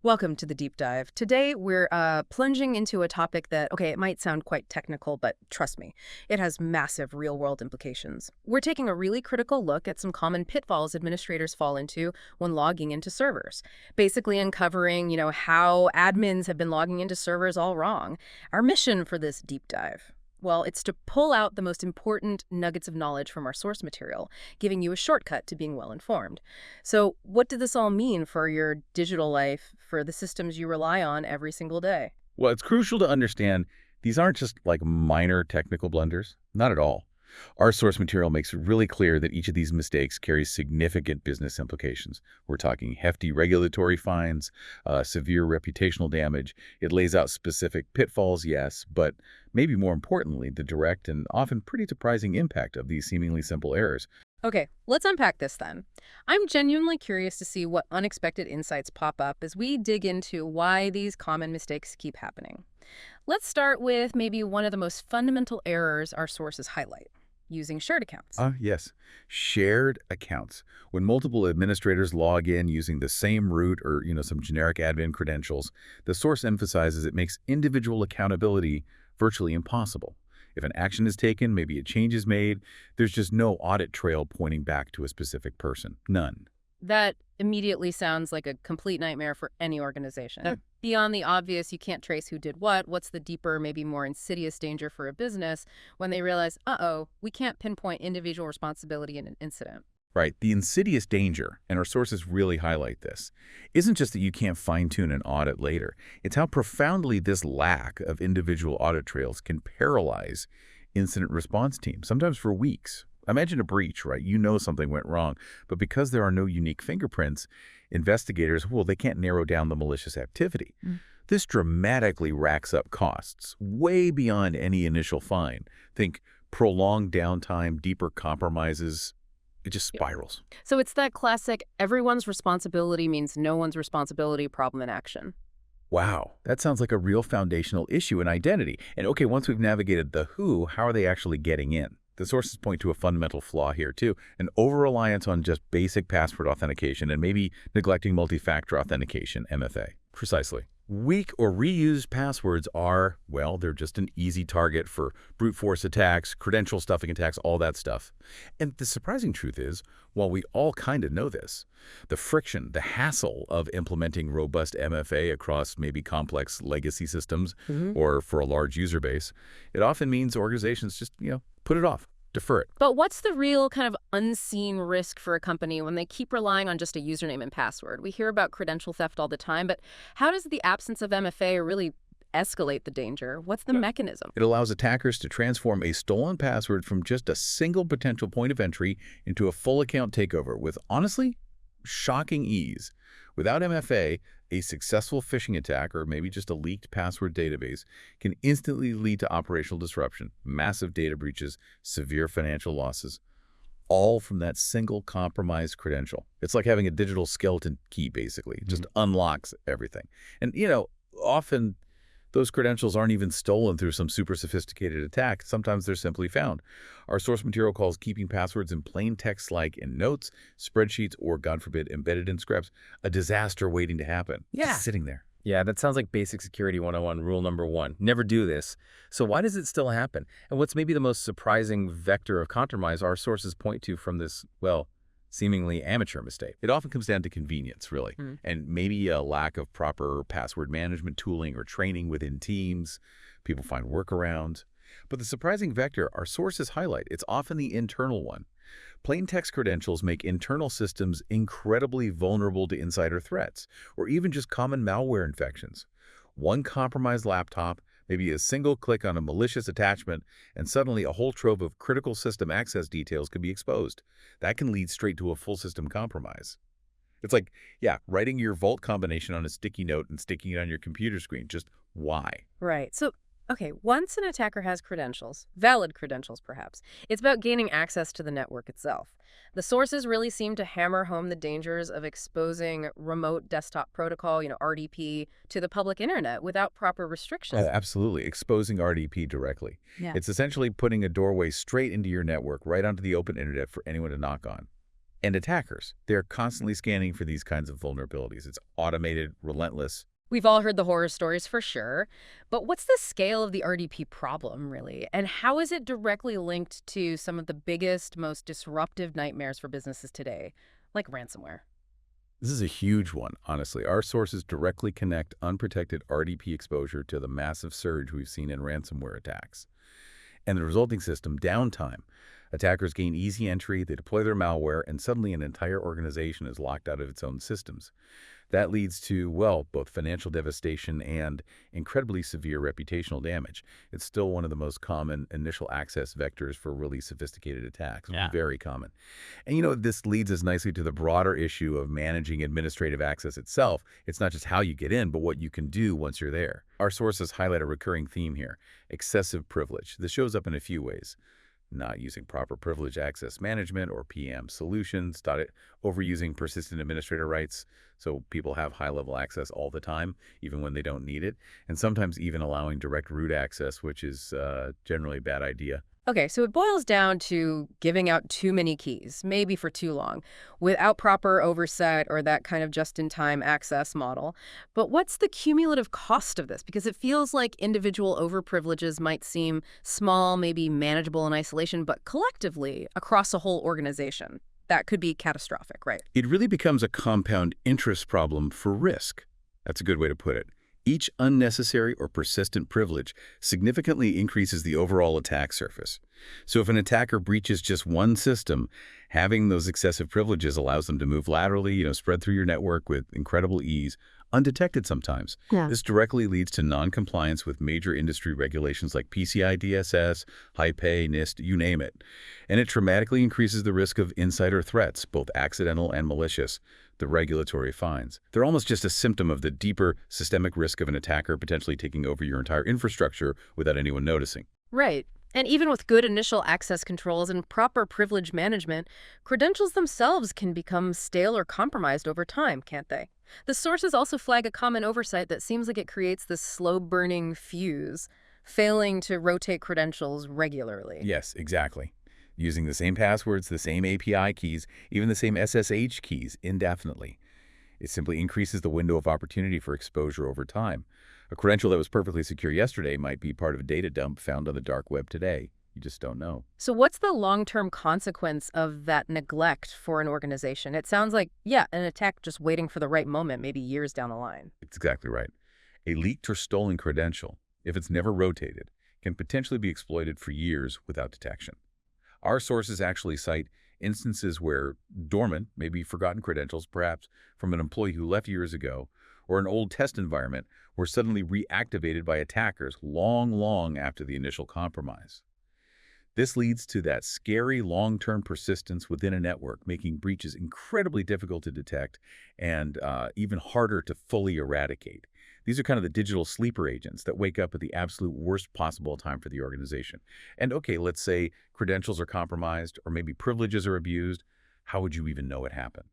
Welcome to the deep dive. Today, we're plunging into a topic that, okay, it might sound quite technical, but trust me, it has massive real-world implications. We're taking a really critical look at some common pitfalls administrators fall into when logging into servers, basically uncovering, how admins have been logging into servers all wrong. Our mission for this deep dive, well, it's to pull out the most important nuggets of knowledge from our source material, giving you a shortcut to being well-informed. So what did this all mean for your digital life, for the systems you rely on every single day? Well, it's crucial to understand these aren't just like minor technical blunders. Not at all. Our source material makes it really clear that each of these mistakes carries significant business implications. We're talking hefty regulatory fines, severe reputational damage. It lays out specific pitfalls, yes, but maybe more importantly, the direct and often pretty surprising impact of these seemingly simple errors. Okay, let's unpack this then. I'm genuinely curious to see what unexpected insights pop up as we dig into why these common mistakes keep happening. Let's start with maybe one of the most fundamental errors our sources highlight: using shared accounts. Yes, shared accounts. When multiple administrators log in using the same root or, some generic admin credentials, the source emphasizes it makes individual accountability virtually impossible. If an action is taken, maybe a change is made, there's just no audit trail pointing back to a specific person. None. That immediately sounds like a complete nightmare for any organization. Beyond the obvious, you can't trace who did what. What's the deeper, maybe more insidious danger for a business when they realize, uh-oh, we can't pinpoint individual responsibility in an incident? Right. The insidious danger, and our sources really highlight this, isn't just that you can't fine-tune an audit later. It's how profoundly this lack of individual audit trails can paralyze incident response teams, sometimes for weeks. Imagine a breach, right? You know something went wrong, but because there are no unique fingerprints, investigators, well, they can't narrow down the malicious activity. This dramatically racks up costs, way beyond any initial fine. Think prolonged downtime, deeper compromises. It just spirals. So it's that classic everyone's responsibility means no one's responsibility problem in action. Wow, that sounds like a real foundational issue in identity. And okay, once we've navigated the who, how are they actually getting in? The sources point to a fundamental flaw here, too, an over-reliance on just basic password authentication and maybe neglecting multi-factor authentication, MFA. Precisely. Weak or reused passwords are, well, they're just an easy target for brute force attacks, credential stuffing attacks, all that stuff. And the surprising truth is, while we all kind of know this, the friction, the hassle of implementing robust MFA across maybe complex legacy systems or for a large user base, it often means organizations just, put it off. Defer it. But what's the real kind of unseen risk for a company when they keep relying on just a username and password? We hear about credential theft all the time, but how does the absence of MFA really escalate the danger? What's the mechanism? It allows attackers to transform a stolen password from just a single potential point of entry into a full account takeover with, honestly, shocking ease. Without MFA, a successful phishing attack, or maybe just a leaked password database, can instantly lead to operational disruption, massive data breaches, severe financial losses, all from that single compromised credential. It's like having a digital skeleton key, basically. It just unlocks everything. And, often those credentials aren't even stolen through some super sophisticated attack. Sometimes they're simply found. Our source material calls keeping passwords in plain text like in notes, spreadsheets, or, God forbid, embedded in scripts, a disaster waiting to happen. Just sitting there. Yeah, that sounds like basic security 101, rule number one. Never do this. So why does it still happen? And what's maybe the most surprising vector of compromise our sources point to from this, well, seemingly amateur mistake? It often comes down to convenience, really, and maybe a lack of proper password management tooling or training within teams. People find workarounds. But the surprising vector our sources highlight, it's often the internal one. Plain text credentials make internal systems incredibly vulnerable to insider threats, or even just common malware infections. One compromised laptop, maybe a single click on a malicious attachment, and suddenly a whole trove of critical system access details could be exposed. That can lead straight to a full system compromise. It's like, writing your vault combination on a sticky note and sticking it on your computer screen. Just why? Right. So, okay, once an attacker has credentials, valid credentials perhaps, it's about gaining access to the network itself. The sources really seem to hammer home the dangers of exposing remote desktop protocol, RDP, to the public internet without proper restrictions. Absolutely. Exposing RDP directly. Yeah. It's essentially putting a doorway straight into your network, right onto the open internet for anyone to knock on. And attackers, they're constantly scanning for these kinds of vulnerabilities. It's automated, relentless. We've all heard the horror stories for sure, but what's the scale of the RDP problem, really? And how is it directly linked to some of the biggest, most disruptive nightmares for businesses today, like ransomware? This is a huge one, honestly. Our sources directly connect unprotected RDP exposure to the massive surge we've seen in ransomware attacks and the resulting system downtime. Attackers gain easy entry, they deploy their malware, and suddenly an entire organization is locked out of its own systems. That leads to, well, both financial devastation and incredibly severe reputational damage. It's still one of the most common initial access vectors for really sophisticated attacks. Yeah. Very common. And this leads us nicely to the broader issue of managing administrative access itself. It's not just how you get in, but what you can do once you're there. Our sources highlight a recurring theme here: excessive privilege. This shows up in a few ways: not using proper privilege access management or PM solutions, overusing persistent administrator rights, so people have high-level access all the time, even when they don't need it, and sometimes even allowing direct root access, which is generally a bad idea. Okay, so it boils down to giving out too many keys, maybe for too long, without proper oversight or that kind of just-in-time access model. But what's the cumulative cost of this? Because it feels like individual overprivileges might seem small, maybe manageable in isolation, but collectively, across a whole organization, that could be catastrophic, right? It really becomes a compound interest problem for risk. That's a good way to put it. Each unnecessary or persistent privilege significantly increases the overall attack surface. So if an attacker breaches just one system, having those excessive privileges allows them to move laterally, spread through your network with incredible ease, undetected sometimes. Yeah. This directly leads to non-compliance with major industry regulations like PCI DSS, high pay, NIST, you name it. And it dramatically increases the risk of insider threats, both accidental and malicious, the regulatory fines. They're almost just a symptom of the deeper systemic risk of an attacker potentially taking over your entire infrastructure without anyone noticing. Right. And even with good initial access controls and proper privilege management, credentials themselves can become stale or compromised over time, can't they? The sources also flag a common oversight that seems like it creates this slow-burning fuse, failing to rotate credentials regularly. Yes, exactly. Using the same passwords, the same API keys, even the same SSH keys indefinitely. It simply increases the window of opportunity for exposure over time. A credential that was perfectly secure yesterday might be part of a data dump found on the dark web today. You just don't know. So what's the long-term consequence of that neglect for an organization? It sounds like, yeah, an attack just waiting for the right moment, maybe years down the line. It's exactly right. A leaked or stolen credential, if it's never rotated, can potentially be exploited for years without detection. Our sources actually cite instances where dormant, maybe forgotten credentials, perhaps from an employee who left years ago, or an old test environment, were suddenly reactivated by attackers long after the initial compromise. This leads to that scary long-term persistence within a network, making breaches incredibly difficult to detect and even harder to fully eradicate. These are kind of the digital sleeper agents that wake up at the absolute worst possible time for the organization. And okay, let's say credentials are compromised or maybe privileges are abused. How would you even know it happened?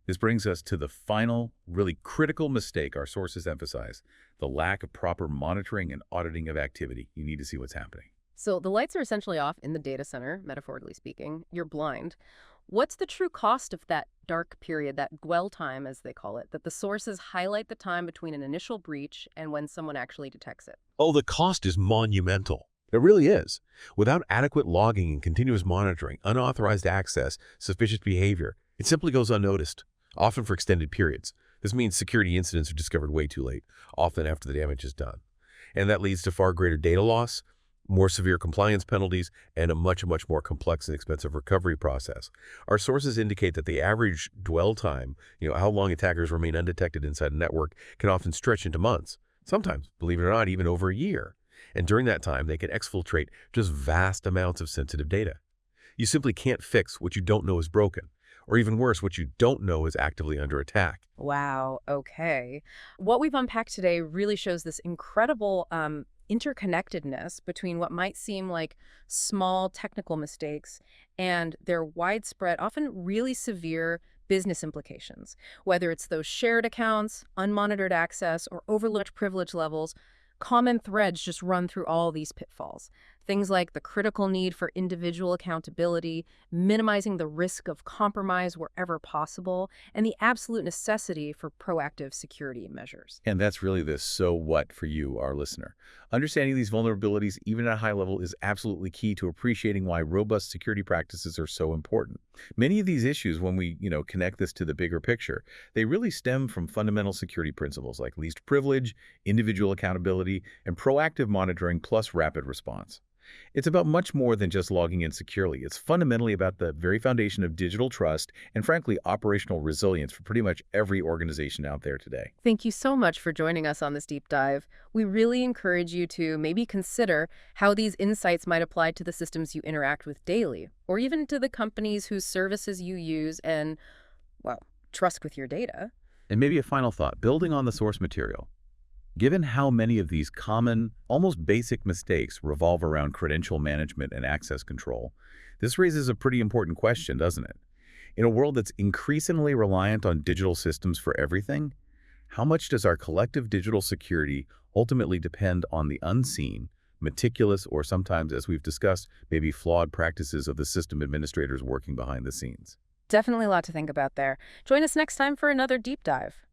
This brings us to the final, really critical mistake our sources emphasize: the lack of proper monitoring and auditing of activity. You need to see what's happening. So the lights are essentially off in the data center, metaphorically speaking. You're blind. What's the true cost of that dark period, that dwell time, as they call it, that the sources highlight the time between an initial breach and when someone actually detects it? Oh, the cost is monumental. It really is. Without adequate logging and continuous monitoring, unauthorized access, suspicious behavior, it simply goes unnoticed, often for extended periods. This means security incidents are discovered way too late, often after the damage is done. And that leads to far greater data loss, more severe compliance penalties, and a much more complex and expensive recovery process. Our sources indicate that the average dwell time, how long attackers remain undetected inside a network, can often stretch into months. Sometimes, believe it or not, even over a year. And during that time, they can exfiltrate just vast amounts of sensitive data. You simply can't fix what you don't know is broken, or even worse, what you don't know is actively under attack. Wow, okay. What we've unpacked today really shows this incredible interconnectedness between what might seem like small technical mistakes and their widespread, often really severe business implications. Whether it's those shared accounts, unmonitored access, or overlooked privilege levels, common threads just run through all these pitfalls. Things like the critical need for individual accountability, minimizing the risk of compromise wherever possible, and the absolute necessity for proactive security measures. And that's really the so what for you, our listener. Understanding these vulnerabilities, even at a high level, is absolutely key to appreciating why robust security practices are so important. Many of these issues, when we, connect this to the bigger picture, they really stem from fundamental security principles like least privilege, individual accountability, and proactive monitoring plus rapid response. It's about much more than just logging in securely. It's fundamentally about the very foundation of digital trust and, frankly, operational resilience for pretty much every organization out there today. Thank you so much for joining us on this deep dive. We really encourage you to maybe consider how these insights might apply to the systems you interact with daily, or even to the companies whose services you use and, well, trust with your data. And maybe a final thought, building on the source material. Given how many of these common, almost basic mistakes revolve around credential management and access control, this raises a pretty important question, doesn't it? In a world that's increasingly reliant on digital systems for everything, how much does our collective digital security ultimately depend on the unseen, meticulous, or sometimes, as we've discussed, maybe flawed practices of the system administrators working behind the scenes? Definitely a lot to think about there. Join us next time for another deep dive.